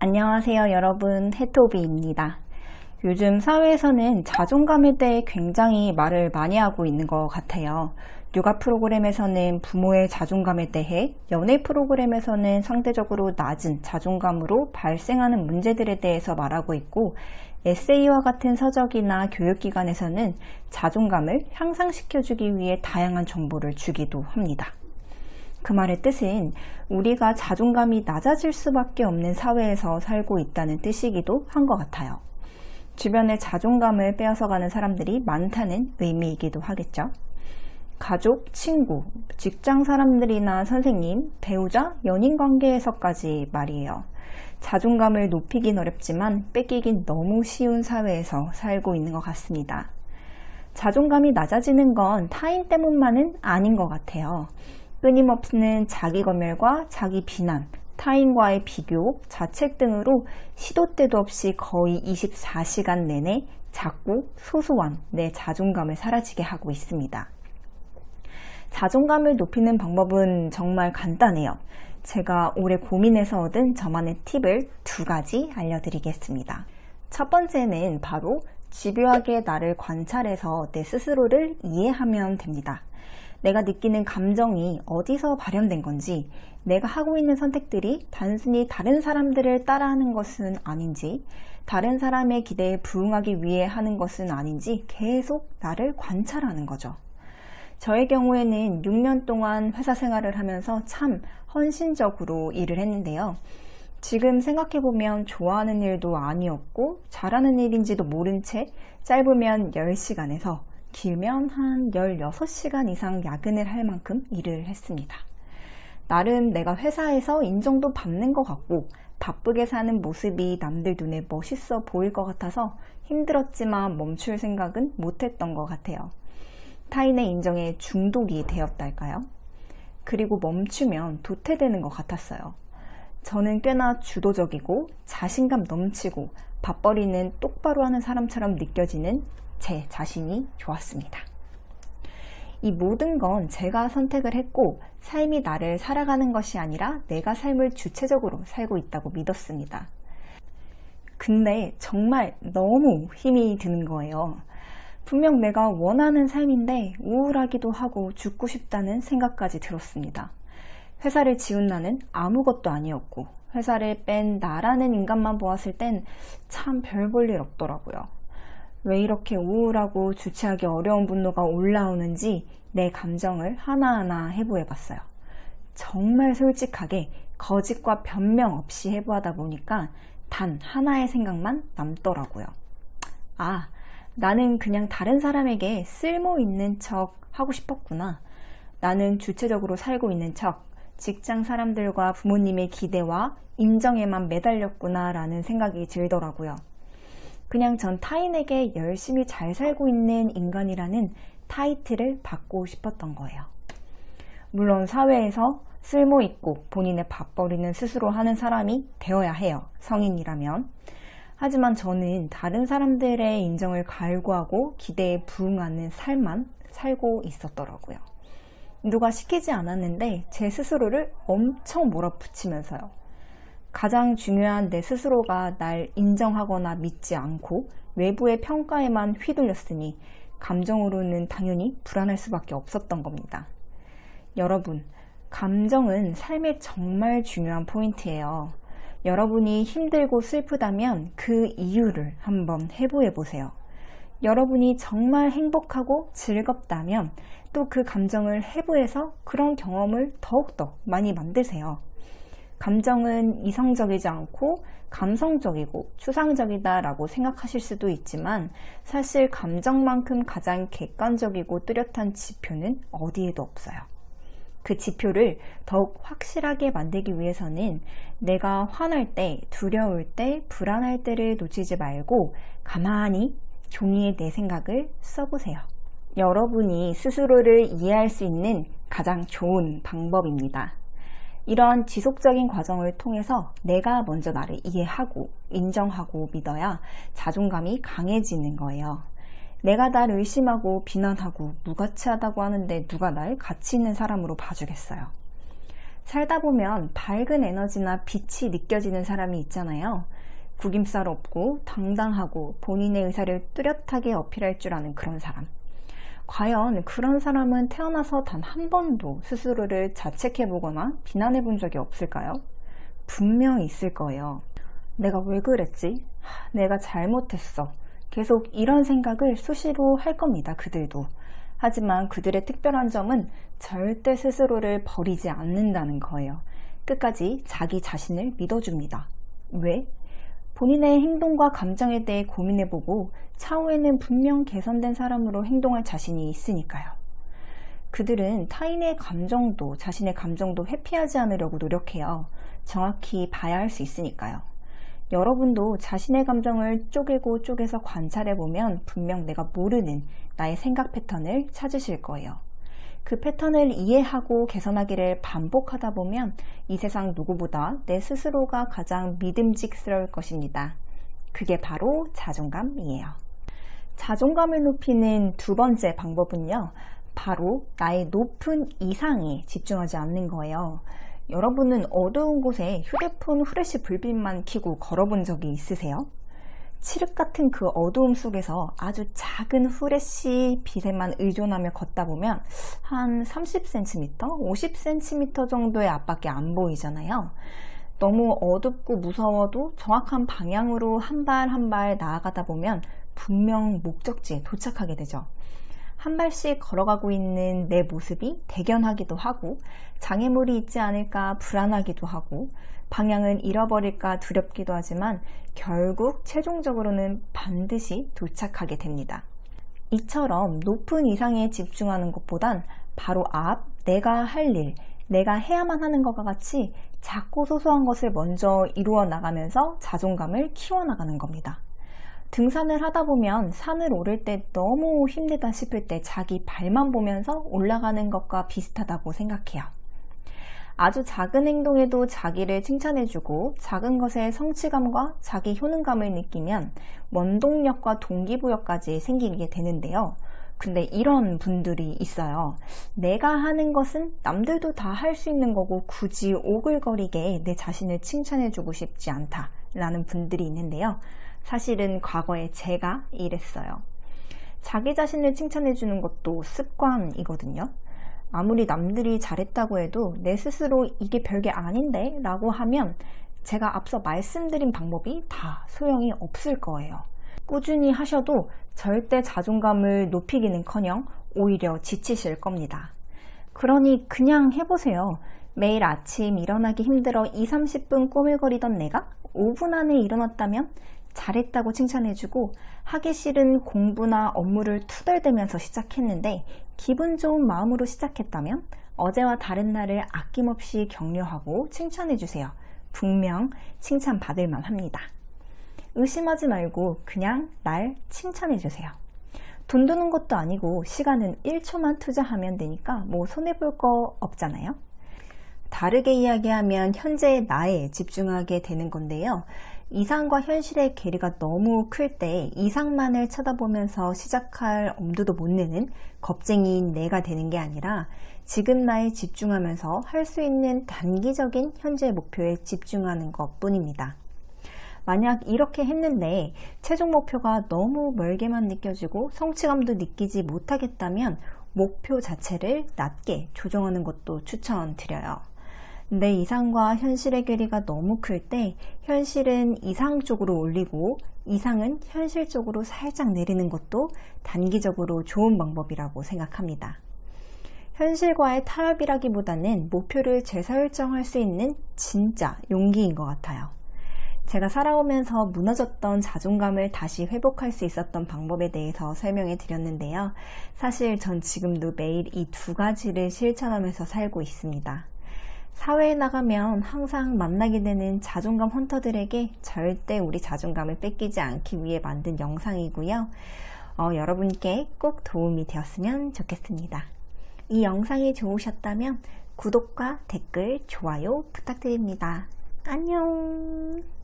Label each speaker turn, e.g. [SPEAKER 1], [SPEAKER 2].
[SPEAKER 1] 안녕하세요 여러분, 해토비입니다. 요즘 사회에서는 자존감에 대해 굉장히 말을 많이 하고 있는 것 같아요. 육아 프로그램에서는 부모의 자존감에 대해, 연애 프로그램에서는 상대적으로 낮은 자존감으로 발생하는 문제들에 대해서 말하고 있고, 에세이와 같은 서적이나 교육기관에서는 자존감을 향상시켜주기 위해 다양한 정보를 주기도 합니다. 그 말의 뜻은 우리가 자존감이 낮아질 수밖에 없는 사회에서 살고 있다는 뜻이기도 한 것 같아요. 주변의 자존감을 빼앗아가는 사람들이 많다는 의미이기도 하겠죠. 가족, 친구, 직장 사람들이나 선생님, 배우자, 연인 관계에서까지 말이에요. 자존감을 높이긴 어렵지만 뺏기긴 너무 쉬운 사회에서 살고 있는 것 같습니다. 자존감이 낮아지는 건 타인 때문만은 아닌 것 같아요. 끊임없는 자기 검열과 자기 비난, 타인과의 비교, 자책 등으로 시도 때도 없이 거의 24시간 내내 작고 소소한 내 자존감을 사라지게 하고 있습니다. 자존감을 높이는 방법은 정말 간단해요. 제가 오래 고민해서 얻은 저만의 팁을 2가지 알려드리겠습니다. 첫 번째는 바로 집요하게 나를 관찰해서 내 스스로를 이해하면 됩니다. 내가 느끼는 감정이 어디서 발현된 건지, 내가 하고 있는 선택들이 단순히 다른 사람들을 따라하는 것은 아닌지, 다른 사람의 기대에 부응하기 위해 하는 것은 아닌지 계속 나를 관찰하는 거죠. 저의 경우에는 6년 동안 회사 생활을 하면서 참 헌신적으로 일을 했는데요. 지금 생각해보면 좋아하는 일도 아니었고 잘하는 일인지도 모른 채 짧으면 10시간에서 길면 한 16시간 이상 야근을 할 만큼 일을 했습니다. 나름 내가 회사에서 인정도 받는 것 같고 바쁘게 사는 모습이 남들 눈에 멋있어 보일 것 같아서 힘들었지만 멈출 생각은 못했던 것 같아요. 타인의 인정에 중독이 되었달까요? 그리고 멈추면 도태되는 것 같았어요. 저는 꽤나 주도적이고 자신감 넘치고 밥벌이는 똑바로 하는 사람처럼 느껴지는 제 자신이 좋았습니다. 이 모든 건 제가 선택을 했고 삶이 나를 살아가는 것이 아니라 내가 삶을 주체적으로 살고 있다고 믿었습니다. 근데 정말 너무 힘이 드는 거예요. 분명 내가 원하는 삶인데 우울하기도 하고 죽고 싶다는 생각까지 들었습니다. 회사를 지운 나는 아무것도 아니었고 회사를 뺀 나라는 인간만 보았을 땐 참 별 볼 일 없더라고요. 왜 이렇게 우울하고 주체하기 어려운 분노가 올라오는지 내 감정을 하나하나 해부해봤어요. 정말 솔직하게 거짓과 변명 없이 해부하다 보니까 단 하나의 생각만 남더라고요. 아, 나는 그냥 다른 사람에게 쓸모 있는 척 하고 싶었구나. 나는 주체적으로 살고 있는 척, 직장 사람들과 부모님의 기대와 인정에만 매달렸구나 라는 생각이 들더라고요. 그냥 전 타인에게 열심히 잘 살고 있는 인간이라는 타이틀을 받고 싶었던 거예요. 물론 사회에서 쓸모있고 본인의 밥벌이는 스스로 하는 사람이 되어야 해요. 성인이라면. 하지만 저는 다른 사람들의 인정을 갈구하고 기대에 부응하는 삶만 살고 있었더라고요. 누가 시키지 않았는데 제 스스로를 엄청 몰아붙이면서요. 가장 중요한 내 스스로가 날 인정하거나 믿지 않고 외부의 평가에만 휘둘렸으니 감정으로는 당연히 불안할 수밖에 없었던 겁니다. 여러분, 감정은 삶의 정말 중요한 포인트예요. 여러분이 힘들고 슬프다면 그 이유를 한번 해부해 보세요. 여러분이 정말 행복하고 즐겁다면 또 그 감정을 해부해서 그런 경험을 더욱더 많이 만드세요. 감정은 이성적이지 않고 감성적이고 추상적이다라고 생각하실 수도 있지만 사실 감정만큼 가장 객관적이고 뚜렷한 지표는 어디에도 없어요. 그 지표를 더욱 확실하게 만들기 위해서는 내가 화날 때, 두려울 때, 불안할 때를 놓치지 말고 가만히 종이에 내 생각을 써보세요. 여러분이 스스로를 이해할 수 있는 가장 좋은 방법입니다. 이런 지속적인 과정을 통해서 내가 먼저 나를 이해하고 인정하고 믿어야 자존감이 강해지는 거예요. 내가 날 의심하고 비난하고 무가치하다고 하는데 누가 날 가치 있는 사람으로 봐주겠어요. 살다 보면 밝은 에너지나 빛이 느껴지는 사람이 있잖아요. 구김살 없고 당당하고 본인의 의사를 뚜렷하게 어필할 줄 아는 그런 사람. 과연 그런 사람은 태어나서 단 한 번도 스스로를 자책해보거나 비난해본 적이 없을까요? 분명 있을 거예요. 내가 왜 그랬지? 내가 잘못했어. 계속 이런 생각을 수시로 할 겁니다, 그들도. 하지만 그들의 특별한 점은 절대 스스로를 버리지 않는다는 거예요. 끝까지 자기 자신을 믿어줍니다. 왜? 본인의 행동과 감정에 대해 고민해보고 차후에는 분명 개선된 사람으로 행동할 자신이 있으니까요. 그들은 타인의 감정도 자신의 감정도 회피하지 않으려고 노력해요. 정확히 봐야 할 수 있으니까요. 여러분도 자신의 감정을 쪼개고 쪼개서 관찰해보면 분명 내가 모르는 나의 생각 패턴을 찾으실 거예요. 그 패턴을 이해하고 개선하기를 반복하다 보면 이 세상 누구보다 내 스스로가 가장 믿음직스러울 것입니다. 그게 바로 자존감이에요. 자존감을 높이는 두 번째 방법은요, 바로 나의 높은 이상에 집중하지 않는 거예요. 여러분은 어두운 곳에 휴대폰 후레쉬 불빛만 켜고 걸어본 적이 있으세요? 칠흑 같은 그 어두움 속에서 아주 작은 후레쉬 빛에만 의존하며 걷다 보면 한 30cm, 50cm 정도의 앞밖에 안 보이잖아요. 너무 어둡고 무서워도 정확한 방향으로 한 발 한 발 나아가다 보면 분명 목적지에 도착하게 되죠. 한 발씩 걸어가고 있는 내 모습이 대견하기도 하고 장애물이 있지 않을까 불안하기도 하고 방향은 잃어버릴까 두렵기도 하지만 결국 최종적으로는 반드시 도착하게 됩니다. 이처럼 높은 이상에 집중하는 것보단 바로 앞 내가 할 일, 내가 해야만 하는 것과 같이 작고 소소한 것을 먼저 이루어 나가면서 자존감을 키워나가는 겁니다. 등산을 하다 보면 산을 오를 때 너무 힘들다 싶을 때 자기 발만 보면서 올라가는 것과 비슷하다고 생각해요. 아주 작은 행동에도 자기를 칭찬해주고 작은 것에 성취감과 자기 효능감을 느끼면 원동력과 동기부여까지 생기게 되는데요. 근데 이런 분들이 있어요. 내가 하는 것은 남들도 다 할 수 있는 거고 굳이 오글거리게 내 자신을 칭찬해주고 싶지 않다 라는 분들이 있는데요. 사실은 과거에 제가 이랬어요. 자기 자신을 칭찬해주는 것도 습관이거든요. 아무리 남들이 잘했다고 해도 내 스스로 이게 별게 아닌데 라고 하면 제가 앞서 말씀드린 방법이 다 소용이 없을 거예요. 꾸준히 하셔도 절대 자존감을 높이기는커녕 오히려 지치실 겁니다. 그러니 그냥 해보세요. 매일 아침 일어나기 힘들어 20-30분 꼬물거리던 내가 5분 안에 일어났다면 잘했다고 칭찬해주고 하기 싫은 공부나 업무를 투덜대면서 시작했는데 기분 좋은 마음으로 시작했다면 어제와 다른 날을 아낌없이 격려하고 칭찬해주세요. 분명 칭찬받을 만합니다. 의심하지 말고 그냥 날 칭찬해주세요. 돈 드는 것도 아니고 시간은 1초만 투자하면 되니까 뭐 손해볼 거 없잖아요. 다르게 이야기하면 현재의 나에 집중하게 되는 건데요. 이상과 현실의 괴리가 너무 클 때 이상만을 쳐다보면서 시작할 엄두도 못 내는 겁쟁이인 내가 되는 게 아니라 지금 나에 집중하면서 할 수 있는 단기적인 현재 목표에 집중하는 것 뿐입니다. 만약 이렇게 했는데 최종 목표가 너무 멀게만 느껴지고 성취감도 느끼지 못하겠다면 목표 자체를 낮게 조정하는 것도 추천드려요. 내 이상과 현실의 괴리가 너무 클 때 현실은 이상 쪽으로 올리고 이상은 현실 쪽으로 살짝 내리는 것도 단기적으로 좋은 방법이라고 생각합니다. 현실과의 타협이라기보다는 목표를 재설정할 수 있는 진짜 용기인 것 같아요. 제가 살아오면서 무너졌던 자존감을 다시 회복할 수 있었던 방법에 대해서 설명해 드렸는데요. 사실 전 지금도 매일 이 두 가지를 실천하면서 살고 있습니다. 사회에 나가면 항상 만나게 되는 자존감 헌터들에게 절대 우리 자존감을 뺏기지 않기 위해 만든 영상이고요. 여러분께 꼭 도움이 되었으면 좋겠습니다. 이 영상이 좋으셨다면 구독과 댓글, 좋아요 부탁드립니다. 안녕.